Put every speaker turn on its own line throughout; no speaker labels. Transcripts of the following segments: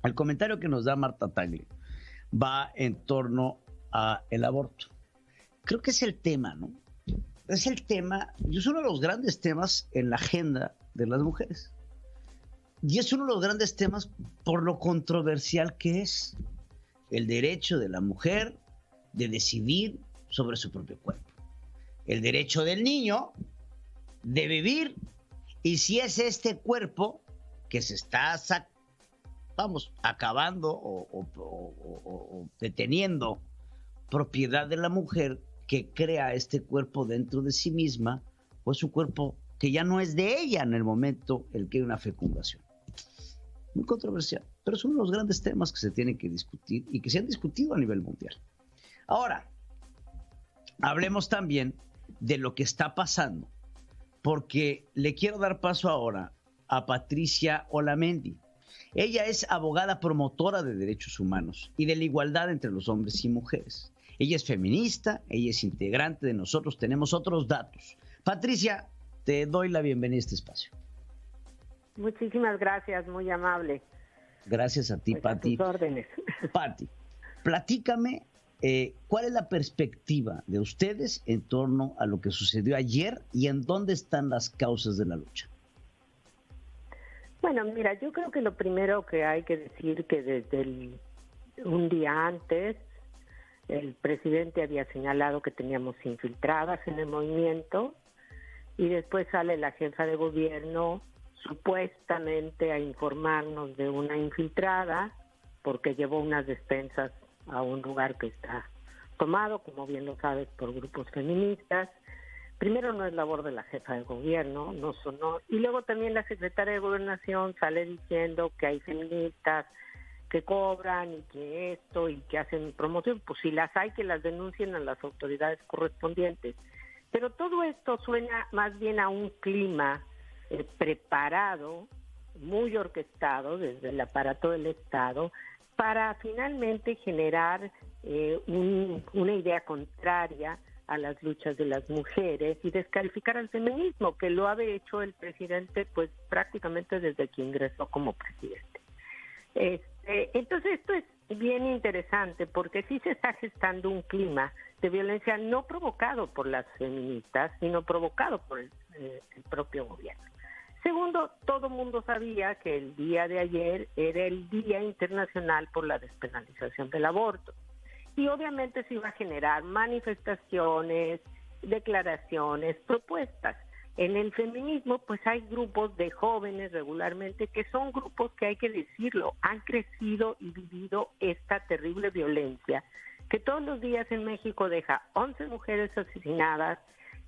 El comentario que nos da Marta Tagle va en torno a el aborto. Creo que es el tema, ¿no? Es el tema, y es uno de los grandes temas en la agenda de las mujeres. Y es uno de los grandes temas por lo controversial que es el derecho de la mujer de decidir sobre su propio cuerpo. El derecho del niño de vivir, y si es este cuerpo que se está acabando o deteniendo propiedad de la mujer que crea este cuerpo dentro de sí misma, o es un cuerpo que ya no es de ella en el momento en que hay una fecundación. Muy controversial, pero es uno de los grandes temas que se tienen que discutir y que se han discutido a nivel mundial. Ahora, hablemos también de lo que está pasando, porque le quiero dar paso ahora a Patricia Olamendi. Ella es abogada promotora de derechos humanos y de la igualdad entre los hombres y mujeres. Ella es feminista, ella es integrante de Nosotros Tenemos Otros Datos. Patricia, te doy la bienvenida a este espacio.
Muchísimas gracias, muy amable.
Gracias a ti,
pues
Pati.
A tus órdenes.
Pati, platícame cuál es la perspectiva de ustedes en torno a lo que sucedió ayer y en dónde están las causas de la lucha.
Bueno, mira, yo creo que lo primero que hay que decir que desde un día antes el presidente había señalado que teníamos infiltradas en el movimiento y después sale la jefa de gobierno supuestamente a informarnos de una infiltrada porque llevó unas despensas a un lugar que está tomado, como bien lo sabes, por grupos feministas. Primero, no es labor de la jefa de gobierno, no sonó. Y luego también la secretaria de Gobernación sale diciendo que hay feministas que cobran y que esto y que hacen promoción. Pues si las hay, que las denuncien a las autoridades correspondientes. Pero todo esto suena más bien a un clima preparado, muy orquestado desde el aparato del Estado, para finalmente generar una idea contraria a las luchas de las mujeres y descalificar al feminismo, que lo ha hecho el presidente pues prácticamente desde que ingresó como presidente. Entonces esto es bien interesante porque sí se está gestando un clima de violencia no provocado por las feministas, sino provocado por el propio gobierno. Segundo, todo el mundo sabía que el día de ayer era el Día Internacional por la Despenalización del Aborto. Y obviamente se iba a generar manifestaciones, declaraciones, propuestas. En el feminismo, pues hay grupos de jóvenes regularmente que son grupos que hay que decirlo, han crecido y vivido esta terrible violencia que todos los días en México deja 11 mujeres asesinadas,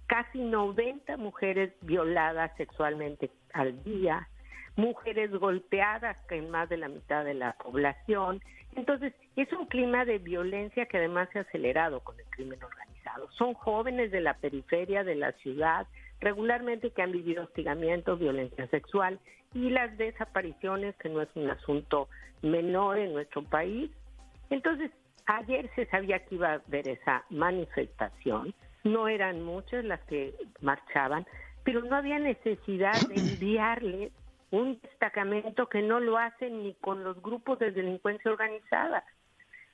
casi 90 mujeres violadas sexualmente al día, mujeres golpeadas en más de la mitad de la población. Entonces, es un clima de violencia que además se ha acelerado con el crimen organizado. Son jóvenes de la periferia de la ciudad, regularmente que han vivido hostigamiento, violencia sexual y las desapariciones, que no es un asunto menor en nuestro país. Entonces, ayer se sabía que iba a haber esa manifestación. No eran muchas las que marchaban, pero no había necesidad de enviarles un destacamento que no lo hacen ni con los grupos de delincuencia organizada.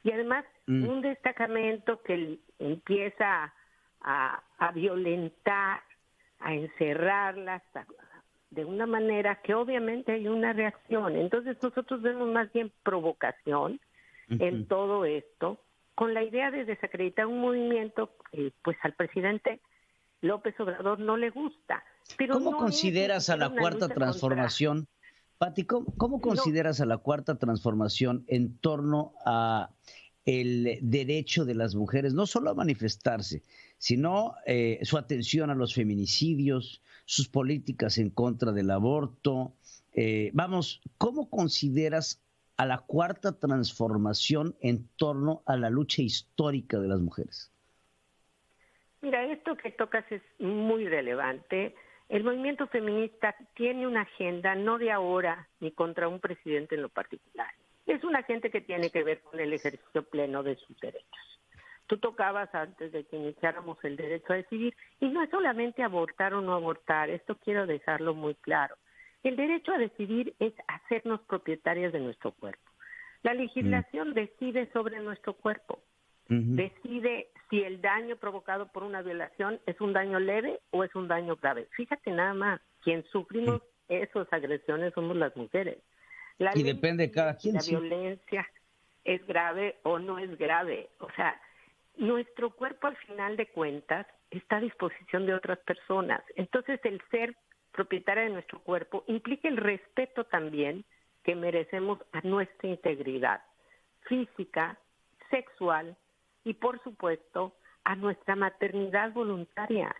Y además, un destacamento que empieza a violentar, a encerrarlas de una manera que obviamente hay una reacción. Entonces nosotros vemos más bien provocación en todo esto, con la idea de desacreditar un movimiento que pues al presidente López Obrador no le gusta. Pero
¿Cómo
no
consideras a la Cuarta Transformación, Pati, cómo consideras a la Cuarta Transformación en torno a el derecho de las mujeres, no solo a manifestarse, sino su atención a los feminicidios, sus políticas en contra del aborto? ¿Cómo consideras a la Cuarta Transformación en torno a la lucha histórica de las mujeres?
Mira, esto que tocas es muy relevante. El movimiento feminista tiene una agenda no de ahora ni contra un presidente en lo particular. Es una agenda que tiene que ver con el ejercicio pleno de sus derechos. Tú tocabas antes de que iniciáramos el derecho a decidir, y no es solamente abortar o no abortar, esto quiero dejarlo muy claro. El derecho a decidir es hacernos propietarias de nuestro cuerpo. La legislación decide sobre nuestro cuerpo, decide si el daño provocado por una violación es un daño leve o es un daño grave. Fíjate nada más, quien sufrimos esas agresiones somos las mujeres. La
Y
ley
depende de cada quien,
la violencia es grave o no es grave. O sea, nuestro cuerpo al final de cuentas está a disposición de otras personas. Entonces el ser propietaria de nuestro cuerpo implica el respeto también que merecemos a nuestra integridad física, sexual y por supuesto a nuestra maternidad voluntaria.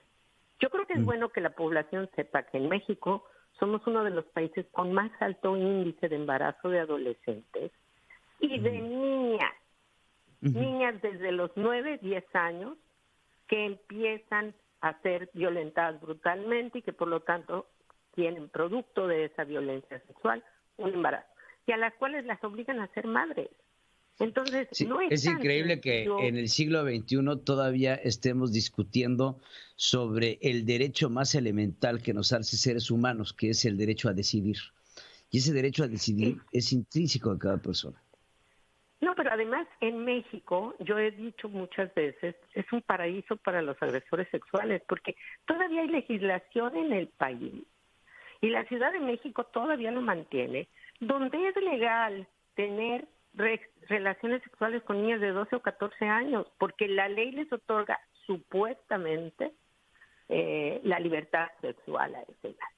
Yo creo que es bueno que la población sepa que en México somos uno de los países con más alto índice de embarazo de adolescentes y de niñas desde los 9, 10 años que empiezan a ser violentadas brutalmente y que por lo tanto tienen producto de esa violencia sexual un embarazo y a las cuales las obligan a ser madres. Entonces,
sí,
no
es increíble que en el siglo XXI todavía estemos discutiendo sobre el derecho más elemental que nos hace seres humanos, que es el derecho a decidir. Y ese derecho a decidir es intrínseco de cada persona.
No, pero además en México, yo he dicho muchas veces, es un paraíso para los agresores sexuales, porque todavía hay legislación en el país, y la Ciudad de México todavía lo mantiene, donde es legal tener relaciones sexuales con niñas de 12 o 14 años, porque la ley les otorga supuestamente la libertad sexual a esa edad.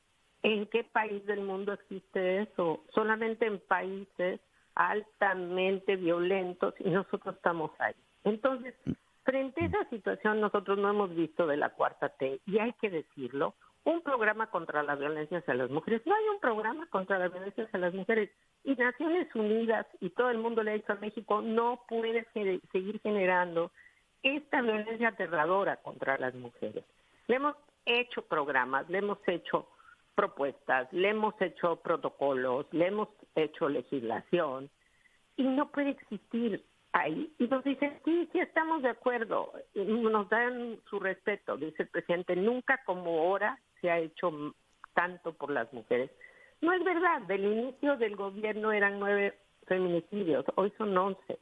¿En qué país del mundo existe eso? Solamente en países altamente violentos y nosotros estamos ahí. Entonces, frente a esa situación nosotros no hemos visto de la cuarta T, y hay que decirlo, un programa contra la violencia hacia las mujeres. No hay un programa contra la violencia hacia las mujeres. Y Naciones Unidas y todo el mundo le ha dicho a México, no puede seguir generando esta violencia aterradora contra las mujeres. Le hemos hecho programas, le hemos hecho propuestas, le hemos hecho protocolos, le hemos hecho legislación y no puede existir ahí. Y nos dicen, sí, estamos de acuerdo, nos dan su respeto, dice el presidente, nunca como ahora se ha hecho tanto por las mujeres. No es verdad, del inicio del gobierno eran 9 feminicidios, hoy son 11.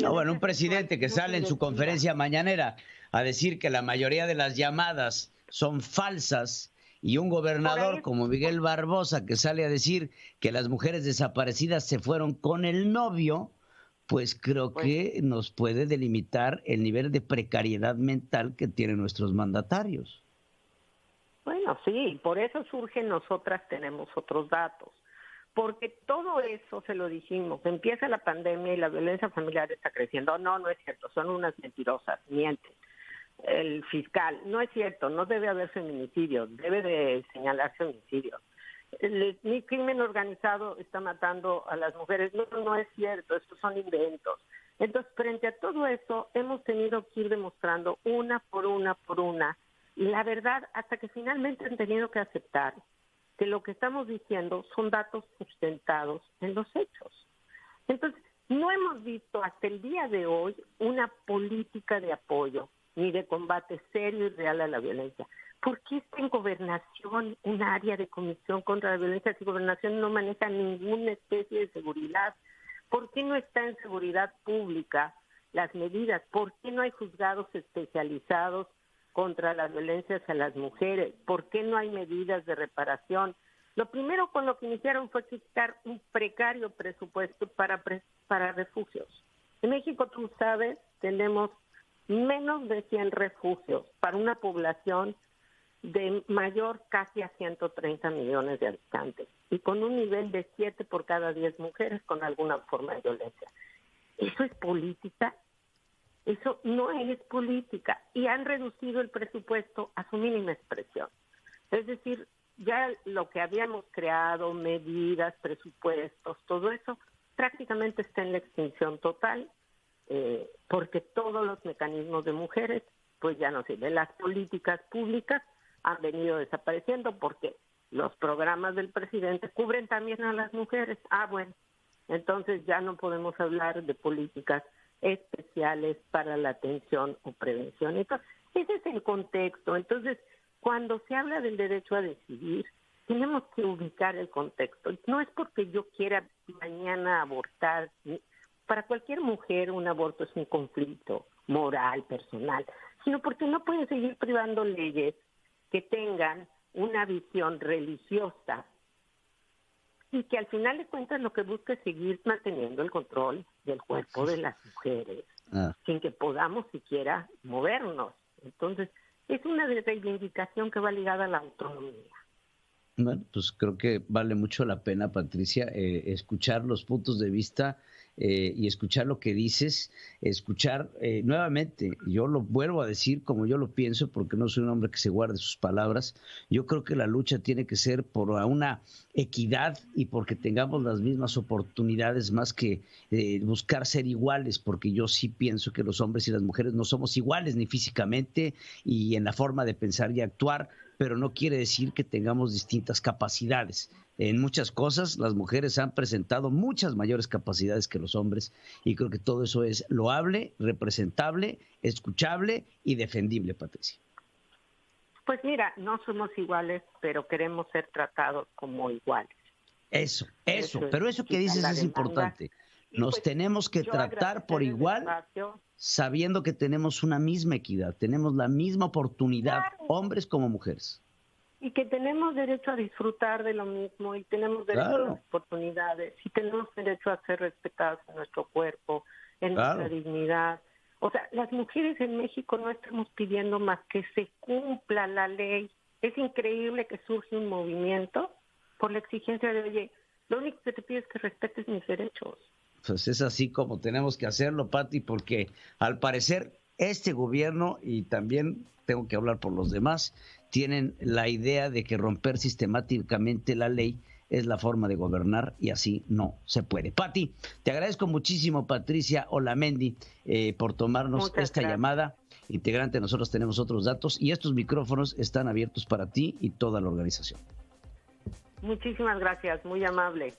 No, bueno, un presidente que sale en su conferencia mañanera a decir que la mayoría de las llamadas son falsas y un gobernador como Miguel Barbosa que sale a decir que las mujeres desaparecidas se fueron con el novio, pues creo que nos puede delimitar el nivel de precariedad mental que tienen nuestros mandatarios.
Bueno, sí, por eso surge Nosotras Tenemos Otros Datos, porque todo eso se lo dijimos, empieza la pandemia y la violencia familiar está creciendo. No es cierto, son unas mentirosas, mienten. El fiscal, no es cierto, no debe haber feminicidios, debe de señalar feminicidios. El crimen organizado está matando a las mujeres, no es cierto, estos son inventos. Entonces, frente a todo eso, hemos tenido que ir demostrando una por una, y la verdad, hasta que finalmente han tenido que aceptar que lo que estamos diciendo son datos sustentados en los hechos. Entonces, no hemos visto hasta el día de hoy una política de apoyo ni de combate serio y real a la violencia. ¿Por qué está en Gobernación un área de comisión contra la violencia si Gobernación no maneja ninguna especie de seguridad? ¿Por qué no está en seguridad pública las medidas? ¿Por qué no hay juzgados especializados contra la violencia hacia las mujeres? ¿Por qué no hay medidas de reparación? Lo primero con lo que iniciaron fue quitar un precario presupuesto para refugios. En México, tú sabes, tenemos menos de 100 refugios para una población de mayor casi a 130 millones de habitantes y con un nivel de 7 por cada 10 mujeres con alguna forma de violencia. ¿Eso es política? Eso no es política. Y han reducido el presupuesto a su mínima expresión. Es decir, ya lo que habíamos creado, medidas, presupuestos, todo eso, prácticamente está en la extinción total, porque todos los mecanismos de mujeres pues ya no sirven. Las políticas públicas han venido desapareciendo porque los programas del presidente cubren también a las mujeres. Bueno, entonces ya no podemos hablar de políticas especiales para la atención o prevención. Entonces, ese es el contexto. Entonces, cuando se habla del derecho a decidir, tenemos que ubicar el contexto. No es porque yo quiera mañana abortar. Para cualquier mujer un aborto es un conflicto moral, personal, sino porque no pueden seguir privando leyes que tengan una visión religiosa y que al final de cuentas lo que busca es seguir manteniendo el control del cuerpo de las mujeres, sin que podamos siquiera movernos. Entonces, es una reivindicación que va ligada a la autonomía.
Bueno, pues creo que vale mucho la pena, Patricia, escuchar los puntos de vista y escuchar lo que dices, escuchar nuevamente, yo lo vuelvo a decir como yo lo pienso, porque no soy un hombre que se guarde sus palabras. Yo creo que la lucha tiene que ser por una equidad y porque tengamos las mismas oportunidades, más que buscar ser iguales, porque yo sí pienso que los hombres y las mujeres no somos iguales ni físicamente y en la forma de pensar y actuar, pero no quiere decir que tengamos distintas capacidades. En muchas cosas las mujeres han presentado muchas mayores capacidades que los hombres y creo que todo eso es loable, representable, escuchable y defendible, Patricia.
Pues mira, no somos iguales, pero queremos ser tratados como iguales.
Eso, pero eso que dices es importante. Nos pues, tenemos que tratar por igual, sabiendo que tenemos una misma equidad, tenemos la misma oportunidad, claro, hombres como mujeres.
Y que tenemos derecho a disfrutar de lo mismo, y tenemos derecho a las oportunidades, y tenemos derecho a ser respetados en nuestro cuerpo, en nuestra dignidad. O sea, las mujeres en México no estamos pidiendo más que se cumpla la ley. Es increíble que surge un movimiento por la exigencia de, oye, lo único que te pido es que respetes mis derechos.
Pues es así como tenemos que hacerlo, Pati, porque al parecer este gobierno, y también tengo que hablar por los demás, tienen la idea de que romper sistemáticamente la ley es la forma de gobernar y así no se puede. Pati, te agradezco muchísimo, Patricia Olamendi, por tomarnos esta llamada. Integrante, nosotros tenemos otros datos y estos micrófonos están abiertos para ti y toda la organización.
Muchísimas gracias, muy amable.